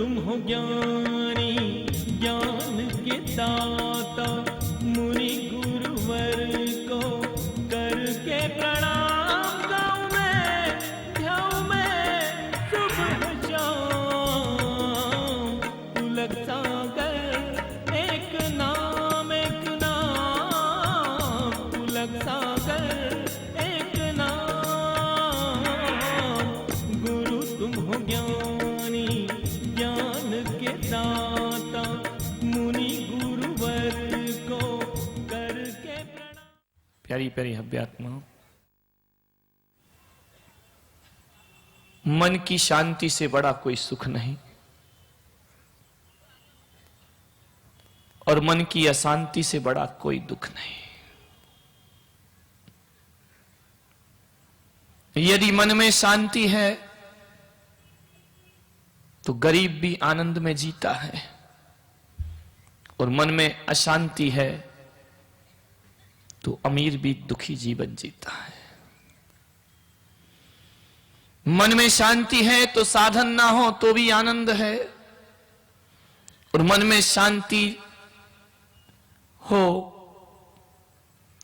तुम हो ज्ञानी ज्ञान के दाता, मुनि गुरुवर को करके प्रणाम। गाऊं मैं ध्याऊं मैं सुबह शाम, पुलक सागर एक नाम पुलक सागर एक नाम। गुरु तुम हो ज्ञानी ज्ञान के दाता, मुनि गुरुवर को करके प्रणाम। प्यारी प्यारी हव्यात्मा, मन की शांति से बड़ा कोई सुख नहीं और मन की अशांति से बड़ा कोई दुख नहीं। यदि मन में शांति है तो गरीब भी आनंद में जीता है, और मन में अशांति है तो अमीर भी दुखी जीवन जीता है। मन में शांति है तो साधन ना हो तो भी आनंद है, और मन में शांति हो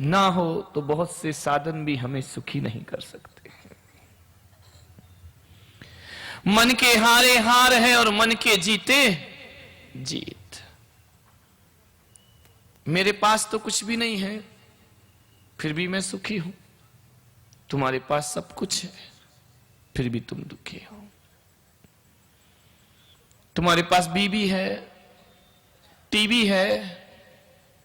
ना हो तो बहुत से साधन भी हमें सुखी नहीं कर सकते। मन के हारे हार है और मन के जीते जीत। मेरे पास तो कुछ भी नहीं है फिर भी मैं सुखी हूं, तुम्हारे पास सब कुछ है फिर भी तुम दुखी हो। तुम्हारे पास बीवी है, टीवी है,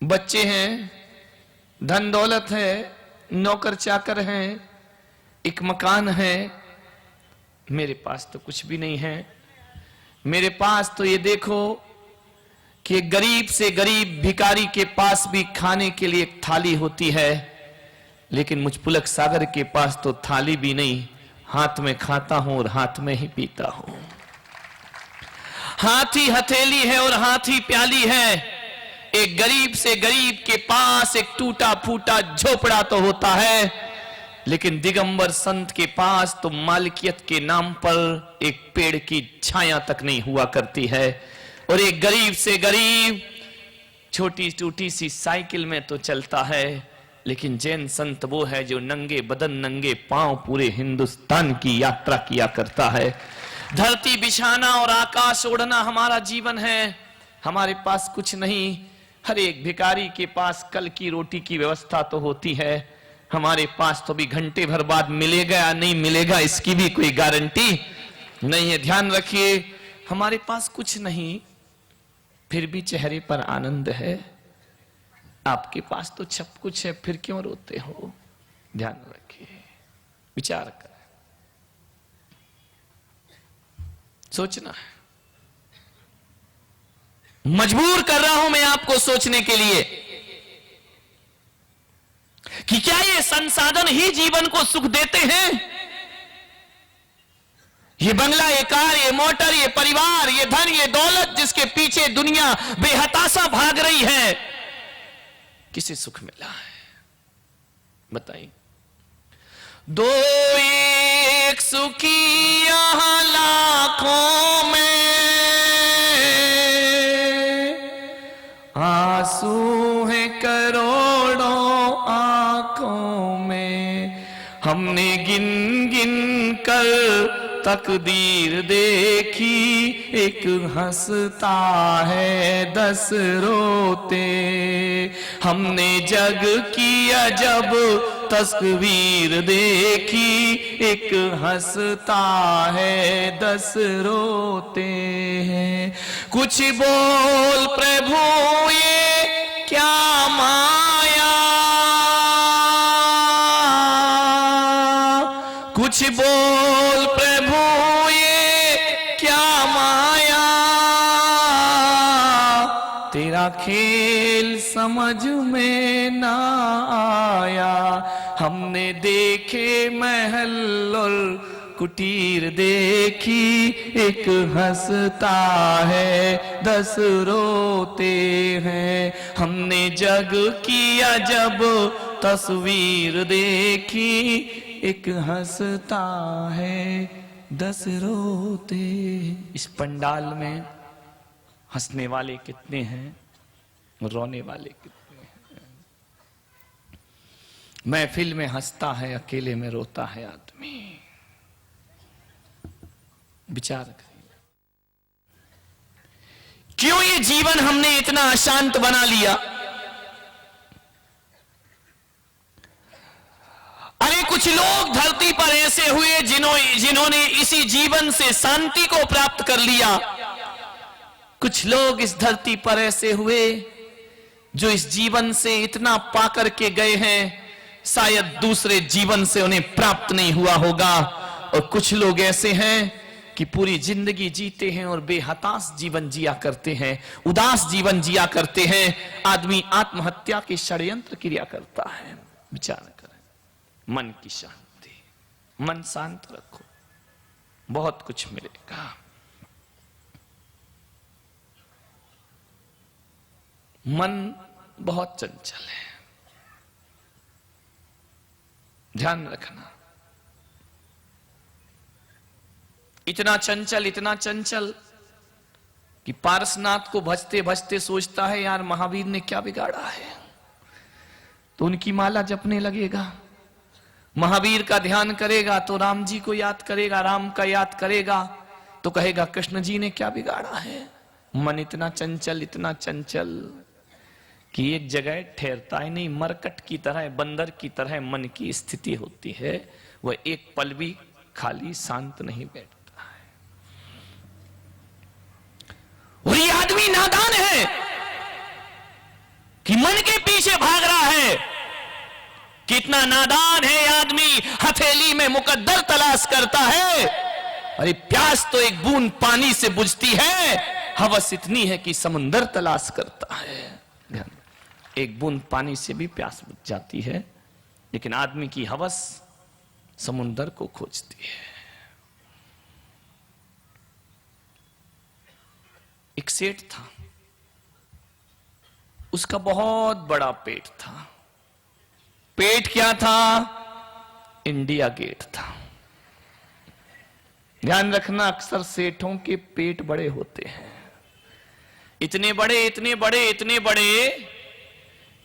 बच्चे हैं, धन दौलत है, नौकर चाकर हैं, एक मकान है। मेरे पास तो कुछ भी नहीं है। मेरे पास तो ये देखो कि गरीब से गरीब भिखारी के पास भी खाने के लिए एक थाली होती है, लेकिन मुझ पुलक सागर के पास तो थाली भी नहीं, हाथ में खाता हूं और हाथ में ही पीता हूं। हाथी हथेली है और हाथी प्याली है। एक गरीब से गरीब के पास एक टूटा फूटा झोपड़ा तो होता है, लेकिन दिगंबर संत के पास तो मालिकियत के नाम पर एक पेड़ की छाया तक नहीं हुआ करती है। और एक गरीब से गरीब छोटी टूटी सी साइकिल में तो चलता है, लेकिन जैन संत वो है जो नंगे बदन नंगे पांव पूरे हिंदुस्तान की यात्रा किया करता है। धरती बिछाना और आकाश ओढ़ना हमारा जीवन है। हमारे पास कुछ नहीं। हर एक भिखारी के पास कल की रोटी की व्यवस्था तो होती है, हमारे पास तो भी घंटे भर बाद मिलेगा या नहीं मिलेगा इसकी भी कोई गारंटी नहीं है। ध्यान रखिए, हमारे पास कुछ नहीं फिर भी चेहरे पर आनंद है। आपके पास तो सब कुछ है फिर क्यों रोते हो? ध्यान रखिए, विचार करें, सोचना है। मजबूर कर रहा हूं मैं आपको सोचने के लिए कि क्या ये संसाधन ही जीवन को सुख देते हैं? ये बंगला, ये कार, ये मोटर, ये परिवार, ये धन, ये दौलत जिसके पीछे दुनिया बेहताशा भाग रही है, किसे सुख मिला है? बताइए। दो एक सुखी यहां लाखों में, आंसू है करोड़ों आंखों में। हमने गिन गिन कर तकदीर देखी, एक हंसता है 10 रोते। हमने जग की अजब तस्वीर देखी, एक हंसता है 10 रोते हैं। कुछ बोल प्रभु ये क्या माया, कुछ बोल प्रभु ये क्या माया। तेरा खेल समझ में ना आया। हमने देखे महल और कुटीर देखी, एक हंसता है 10 रोते हैं। हमने जग की अजब तस्वीर देखी, एक हंसता है 10 रोते। इस पंडाल में हंसने वाले कितने हैं, रोने वाले कितने हैं। महफिल में हंसता है, अकेले में रोता है आदमी। विचार करिए, क्यों ये जीवन हमने इतना अशांत बना लिया। अरे कुछ लोग धरती पर ऐसे हुए जिन्होंने इसी जीवन से शांति को प्राप्त कर लिया। कुछ लोग इस धरती पर ऐसे हुए जो इस जीवन से इतना पाकर के गए हैं, शायद दूसरे जीवन से उन्हें प्राप्त नहीं हुआ होगा। और कुछ लोग ऐसे हैं कि पूरी जिंदगी जीते हैं और बेहताश जीवन जिया करते हैं, उदास जीवन जिया करते हैं। आदमी आत्महत्या के षड्यंत्र क्रिया करता है। विचार करें, मन की शांति, मन शांत रखो, बहुत कुछ मिलेगा। मन बहुत चंचल है, ध्यान रखना। इतना चंचल कि पारसनाथ को भजते भजते सोचता है, यार महावीर ने क्या बिगाड़ा है, तो उनकी माला जपने लगेगा। महावीर का ध्यान करेगा तो राम जी को याद करेगा, राम का याद करेगा तो कहेगा कृष्ण जी ने क्या बिगाड़ा है। मन इतना चंचल कि एक जगह ठहरता ही नहीं। मरकट की तरह, बंदर की तरह मन की स्थिति होती है, वह एक पल भी खाली शांत नहीं बैठता है। और ये आदमी नादान है कि मन के पीछे भाग रहा है। कितना नादान है आदमी, हथेली में मुकद्दर तलाश करता है। अरे प्यास तो एक बूंद पानी से बुझती है, हवस इतनी है कि समुंदर तलाश करता है। एक बूंद पानी से भी प्यास बुझ जाती है, लेकिन आदमी की हवस समुंदर को खोजती है। एक सेठ था, उसका बहुत बड़ा पेट था। पेट क्या था? इंडिया गेट था। ध्यान रखना, अक्सर सेठों के पेट बड़े होते हैं, इतने बड़े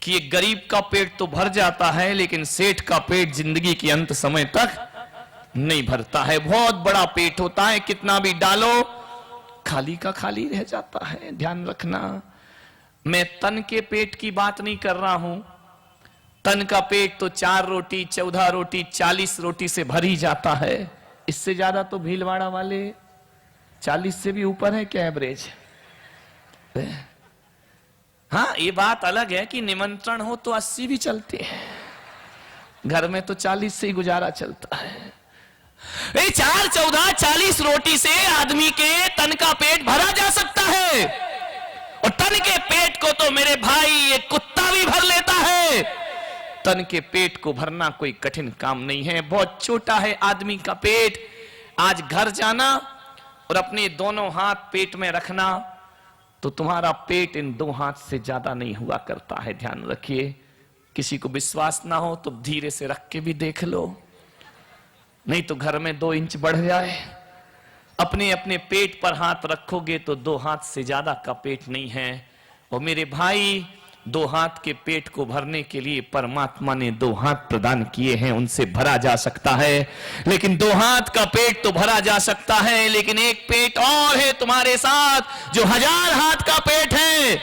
कि एक गरीब का पेट तो भर जाता है, लेकिन सेठ का पेट जिंदगी के अंत समय तक नहीं भरता है। बहुत बड़ा पेट होता है, कितना भी डालो खाली का खाली रह जाता है। ध्यान रखना, मैं तन के पेट की बात नहीं कर रहा हूं। तन का पेट तो 4 रोटी, 14 रोटी, 40 रोटी से भर ही जाता है। इससे ज्यादा तो भीलवाड़ा वाले 40 से भी ऊपर है क्या एवरेज? हाँ, ये बात अलग है कि निमंत्रण हो तो 80 भी चलते हैं, घर में तो 40 से ही गुजारा चलता है। 4, 14, 40 रोटी से आदमी के तन का पेट भरा जा सकता है। और तन के पेट को तो मेरे भाई एक कुत्ता भी भर लेता है। तन के पेट को भरना कोई कठिन काम नहीं है, बहुत छोटा है आदमी का पेट। आज घर जाना और अपने दोनों हाथ पेट में रखना, तो तुम्हारा पेट इन 2 हाथ से ज्यादा नहीं हुआ करता है। ध्यान रखिए, किसी को विश्वास ना हो तो धीरे से रख के भी देख लो, नहीं तो घर में 2 इंच बढ़ जाए। अपने अपने पेट पर हाथ रखोगे तो 2 हाथ से ज्यादा का पेट नहीं है। और मेरे भाई, 2 हाथ के पेट को भरने के लिए परमात्मा ने 2 हाथ प्रदान किए हैं, उनसे भरा जा सकता है। लेकिन 2 हाथ का पेट तो भरा जा सकता है, लेकिन एक पेट और है तुम्हारे साथ जो 1000 हाथ का पेट है।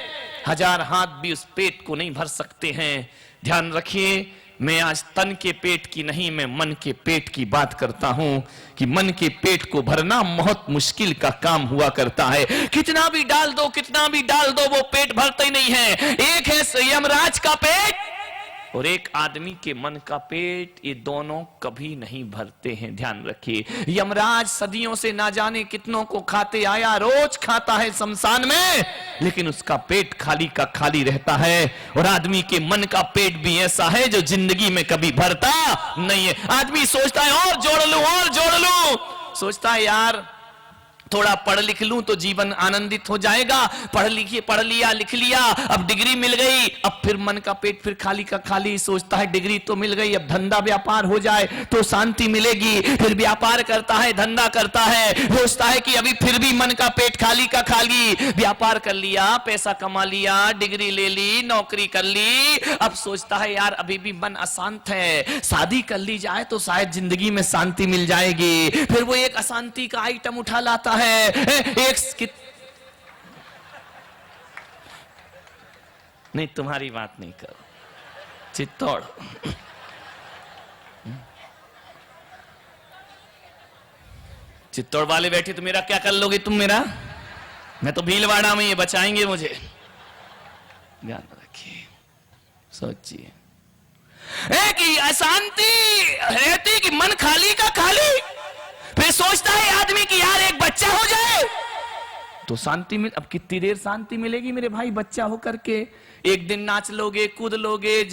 1000 हाथ भी उस पेट को नहीं भर सकते हैं। ध्यान रखिए, मैं आज तन के पेट की नहीं, मैं मन के पेट की बात करता हूं कि मन के पेट को भरना बहुत मुश्किल का काम हुआ करता है। कितना भी डाल दो, वो पेट भरता ही नहीं है। एक है यमराज का पेट और एक आदमी के मन का पेट, ये दोनों कभी नहीं भरते हैं। ध्यान रखिए, यमराज सदियों से ना जाने कितनों को खाते आया, रोज खाता है शमशान में, लेकिन उसका पेट खाली का खाली रहता है। और आदमी के मन का पेट भी ऐसा है जो जिंदगी में कभी भरता नहीं है। आदमी सोचता है और जोड़ लूं, सोचता है यार थोड़ा पढ़ लिख लूं तो जीवन आनंदित हो जाएगा, पढ़ लिया लिख लिया, अब डिग्री मिल गई, अब फिर मन का पेट फिर खाली का खाली, सोचता है डिग्री तो मिल गई, अब धंधा व्यापार हो जाए तो शांति मिलेगी, फिर व्यापार करता है, धंधा करता है, सोचता है कि अभी फिर भी मन का पेट खाली का खाली, व्यापार कर लिया, पैसा कमा लिया, डिग्री ले ली, नौकरी कर ली, अब सोचता है यार अभी भी मन अशांत है, शादी कर ली जाए तो शायद जिंदगी में शांति मिल जाएगी, फिर वो एक अशांति का आइटम उठा लाता है, एक नहीं तुम्हारी बात नहीं करो, चित्तौड़ चित्तौड़ वाले बैठे तो मेरा क्या कर लोगे तुम मेरा? मैं तो भीलवाड़ा में, ये बचाएंगे मुझे, ध्यान रखिए, सोचिए कि अशांति रहती कि मन खाली का खाली, फिर सोचता है आदमी कि यार एक बच्चा हो जाए तो शांति मिल, अब कितनी देर शांति मिलेगी मेरे भाई बच्चा हो करके, एक दिन नाच लोगे, कूद लोगे,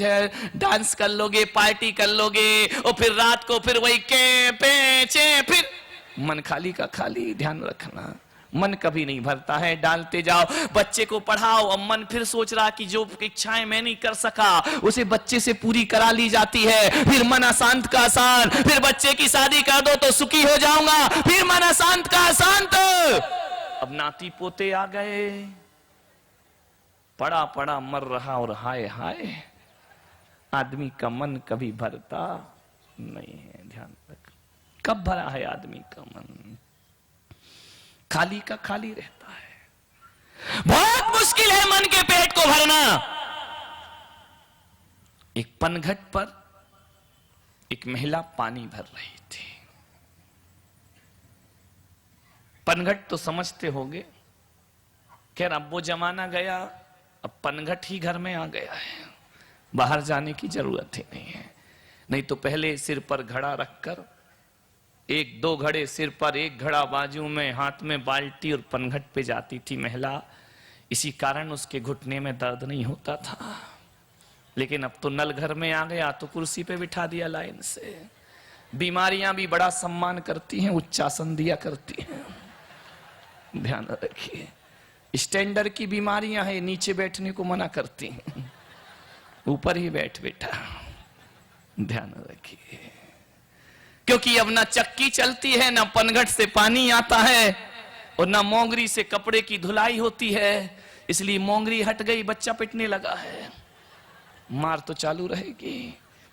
डांस कर लोगे, पार्टी कर लोगे, और फिर रात को फिर वही के पे चे, फिर मन खाली का खाली, ध्यान रखना मन कभी नहीं भरता है, डालते जाओ, बच्चे को पढ़ाओ, अब मन फिर सोच रहा कि जो इच्छाएं मैं नहीं कर सका उसे बच्चे से पूरी करा ली जाती है, फिर मन अशांत का अशांत, फिर बच्चे की शादी कर दो तो सुखी हो जाऊंगा, फिर मन अशांत का अशांत, अब नाती पोते आ गए, पड़ा पड़ा मर रहा और हाय हाय, आदमी का मन कभी भरता नहीं है, ध्यान रख, कब भरा है आदमी का मन? खाली का खाली रहता है, बहुत मुश्किल है मन के पेट को भरना। एक पनघट पर एक महिला पानी भर रही थी, पनघट तो समझते होंगे, खैर अब वो जमाना गया, अब पनघट ही घर में आ गया है, बाहर जाने की जरूरत ही नहीं है, नहीं तो पहले सिर पर घड़ा रखकर, एक दो घड़े सिर पर, एक घड़ा बाजू में, हाथ में बाल्टी, और पनघट पे जाती थी महिला, इसी कारण उसके घुटने में दर्द नहीं होता था। लेकिन अब तो नल घर में आ गया तो कुर्सी पे बिठा दिया लाइन से, बीमारियां भी बड़ा सम्मान करती हैं, उच्चासन दिया करती हैं, ध्यान रखिए, स्टैंडर्ड की बीमारियां हैं, नीचे बैठने को मना करती हैं, ऊपर ही बैठ बेटा, ध्यान रखिए, क्योंकि अब ना चक्की चलती है, ना पनघट से पानी आता है, और ना मोंगरी से कपड़े की धुलाई होती है, इसलिए मोंगरी हट गई, बच्चा पिटने लगा है, मार तो चालू रहेगी,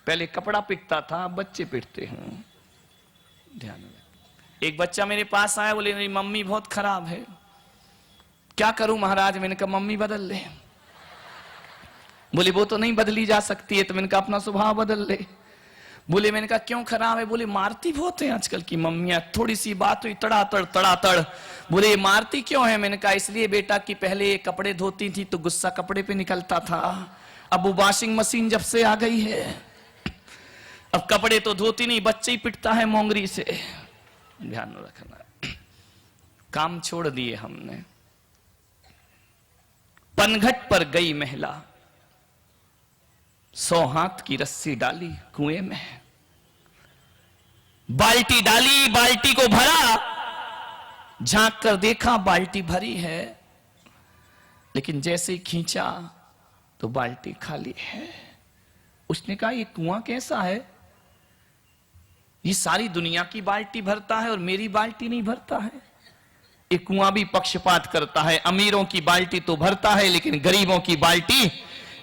पहले कपड़ा पिटता था, बच्चे पिटते हैं, ध्यान रख। एक बच्चा मेरे पास आया, बोले मेरी मम्मी बहुत खराब है, क्या करूं महाराज? मैंने कहा मम्मी बदल ले। बोले वो तो नहीं बदली जा सकती है, तो मैंने कहा अपना स्वभाव बदल ले। बोले, मैंने कहा क्यों खराब है? बोले मारती बहुत है आजकल की मम्मियां, थोड़ी सी बात हुई तड़ातड़ तड़ातड़। बोले मारती क्यों है? मैंने कहा इसलिए बेटा कि पहले ये कपड़े धोती थी तो गुस्सा कपड़े पे निकलता था, अब वो वॉशिंग मशीन जब से आ गई है अब कपड़े तो धोती नहीं, बच्चे ही पिटता है मोंगरी से। ध्यान रखना, काम छोड़ दिए हमने। पनघट पर गई महिला, 100 हाथ की रस्सी डाली कुएं में, बाल्टी डाली, बाल्टी को भरा, झांक कर देखा बाल्टी भरी है, लेकिन जैसे ही खींचा तो बाल्टी खाली है। उसने कहा ये कुआं कैसा है? ये सारी दुनिया की बाल्टी भरता है और मेरी बाल्टी नहीं भरता है। ये कुआं भी पक्षपात करता है, अमीरों की बाल्टी तो भरता है लेकिन गरीबों की बाल्टी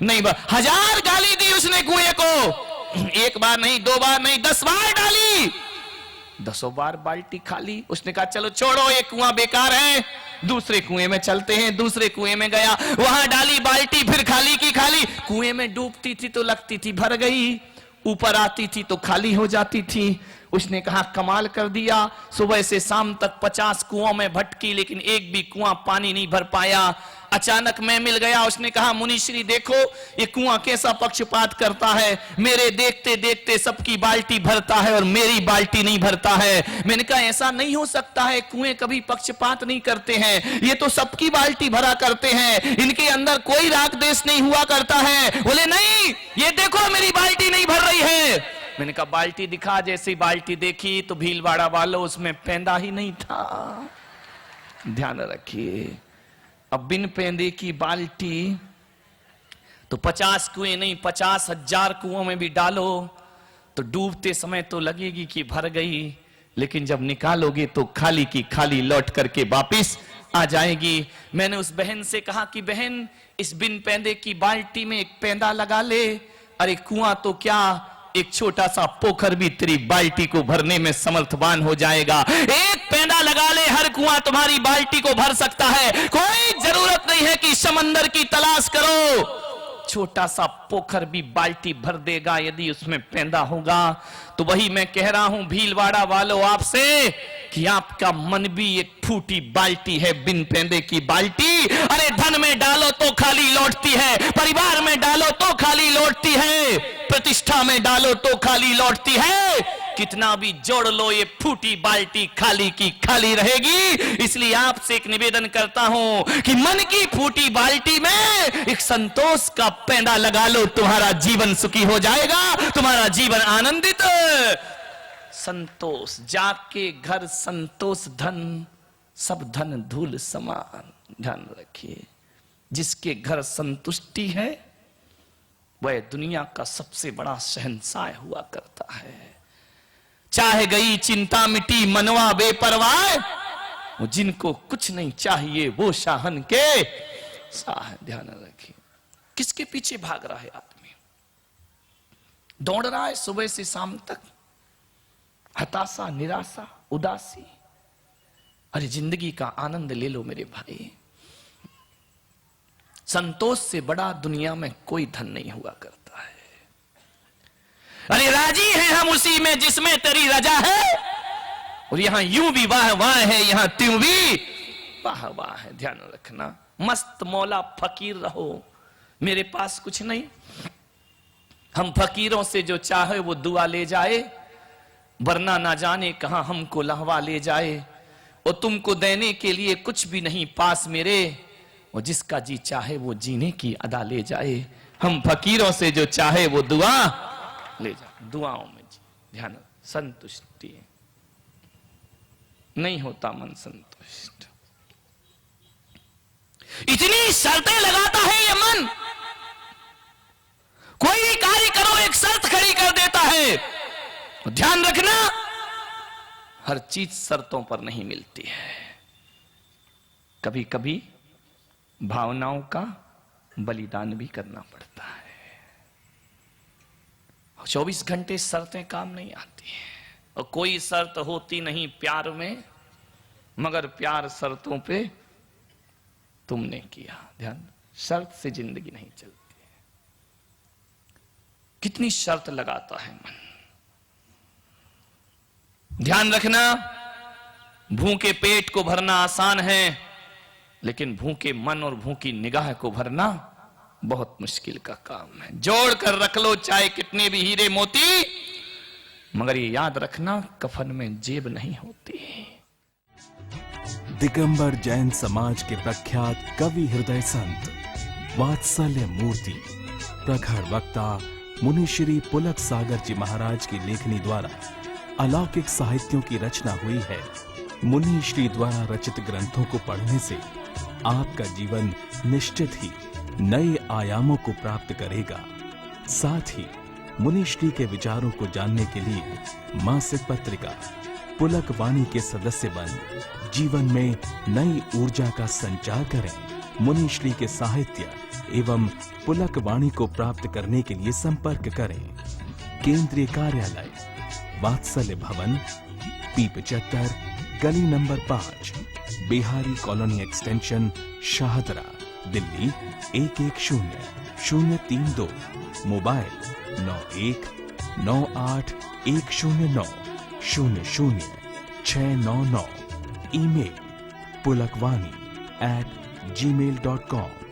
नहीं भर। 1000 गाली दी उसने कुएं को, एक बार नहीं, 2 बार नहीं, 10 बार डाली, 10 बार बाल्टी खाली। उसने कहा चलो छोड़ो ये कुआं बेकार है, दूसरे कुएं में चलते हैं। दूसरे कुएं में गया, वहां डाली बाल्टी, फिर खाली की खाली। कुएं में डूबती थी तो लगती थी भर गई, ऊपर आती थी तो खाली हो जाती थी। उसने कहा कमाल कर दिया, सुबह से शाम तक 50 कुओं में भटकी लेकिन एक भी कुआं पानी नहीं भर पाया। अचानक मैं मिल गया। उसने कहा मुनीश्री देखो ये कुआं कैसा पक्षपात करता है, मेरे देखते देखते सबकी बाल्टी भरता है और मेरी बाल्टी नहीं भरता है। मैंने कहा ऐसा नहीं हो सकता है, कुएं कभी पक्षपात नहीं करते हैं, ये तो सबकी बाल्टी भरा करते हैं, इनके अंदर कोई राग देश नहीं हुआ करता है। बोले नहीं, ये देखो मेरी बाल्टी नहीं भर रही है। मैंने कहा बाल्टी दिखा। जैसे बाल्टी देखी तो भीलवाड़ा वालों उसमें पैंदा ही नहीं था। ध्यान रखिए। अब बिन पेंदे की बाल्टी तो 50 कुएं नहीं 50,000 कुओं में भी डालो तो डूबते समय तो लगेगी कि भर गई, लेकिन जब निकालोगे तो खाली की खाली लौट करके वापिस आ जाएगी। मैंने उस बहन से कहा कि बहन, इस बिन पेंदे की बाल्टी में एक पेंदा लगा ले। अरे कुआं तो क्या, एक छोटा सा पोखर भी तेरी बाल्टी को भरने में समर्थवान हो जाएगा। एक पेंदा लगा ले, हर कुआं तुम्हारी बाल्टी को भर सकता है। कोई जरूरत नहीं है कि समंदर की तलाश करो, छोटा सा पोखर भी बाल्टी भर देगा यदि उसमें पेंदा होगा। तो वही मैं कह रहा हूं भीलवाड़ा वालों आपसे कि आपका मन भी एक फूटी बाल्टी है, बिन पेंदे की बाल्टी। अरे धन में डालो तो खाली लौटती है, परिवार में डालो तो खाली लौटती है, प्रतिष्ठा में डालो तो खाली लौटती है। कितना भी जोड़ लो ये फूटी बाल्टी खाली की खाली रहेगी। इसलिए आपसे एक निवेदन करता हूं कि मन की फूटी बाल्टी में एक संतोष का पेंदा लगा लो, तुम्हारा जीवन सुखी हो जाएगा, तुम्हारा जीवन आनंदित। संतोष जाके घर संतोष धन, सब धन धूल समान। ध्यान रखिए, जिसके घर संतुष्टि है वह दुनिया का सबसे बड़ा शहंशाह हुआ करता है। चाहे गई चिंता मिटी मनवा बेपरवाह, वो जिनको कुछ नहीं चाहिए वो शाहन के शाह। ध्यान रखिए, किसके पीछे भाग रहा है आदमी, दौड़ रहा है सुबह से शाम तक, हताशा निराशा उदासी। अरे जिंदगी का आनंद ले लो मेरे भाई। संतोष से बड़ा दुनिया में कोई धन नहीं हुआ करता है। अरे राजी हैं हम उसी में जिसमें तेरी रजा है, और यहां यूं भी वाह वाह है, यहां त्यों भी वाह वाह है। ध्यान रखना, मस्त मौला फकीर रहो, मेरे पास कुछ नहीं। हम फकीरों से जो चाहे वो दुआ ले जाए, वरना ना जाने कहां हमको लहवा ले जाए। और तुमको देने के लिए कुछ भी नहीं पास मेरे, और जिसका जी चाहे वो जीने की अदा ले जाए। हम फकीरों से जो चाहे वो दुआ ले जाए, दुआओं में जी। ध्यान, संतुष्टि नहीं होता मन संतुष्ट, इतनी शर्तें लगाता है ये मन। कोई भी कार्य करो एक शर्त खड़ी कर देता है। ध्यान रखना, हर चीज शर्तों पर नहीं मिलती है। कभी कभी भावनाओं का बलिदान भी करना पड़ता है। 24 घंटे शर्तें काम नहीं आती है, और कोई शर्त होती नहीं प्यार में, मगर प्यार शर्तों पे तुमने किया। ध्यान, शर्त से जिंदगी नहीं चलती है। कितनी शर्त लगाता है मन। ध्यान रखना, भूखे पेट को भरना आसान है, लेकिन भूखे मन और भूखी निगाह को भरना बहुत मुश्किल का काम है। जोड़ कर रख लो चाहे कितने भी हीरे मोती, मगर ये याद रखना कफन में जेब नहीं होती। दिगंबर जैन समाज के प्रख्यात कवि हृदय संत वात्सल्य मूर्ति प्रखर वक्ता मुनि श्री पुलक सागर जी महाराज की लेखनी द्वारा अलौकिक साहित्यों की रचना हुई है। मुनि श्री द्वारा रचित ग्रंथों को पढ़ने से आपका जीवन निश्चित ही नए आयामों को प्राप्त करेगा। साथ ही मुनि श्री के विचारों को जानने के लिए मासिक पत्रिका पुलक वाणी के सदस्य बन जीवन में नई ऊर्जा का संचार करें। मुनि श्री के साहित्य एवं पुलक वाणी को प्राप्त करने के लिए संपर्क करें। केंद्रीय कार्यालय वात्सल्य भवन, P75, गली number 5, Bihari colony extension, Shahdara, Delhi 110032। Mobile 919810900699। Email pulakvani@gmail.com।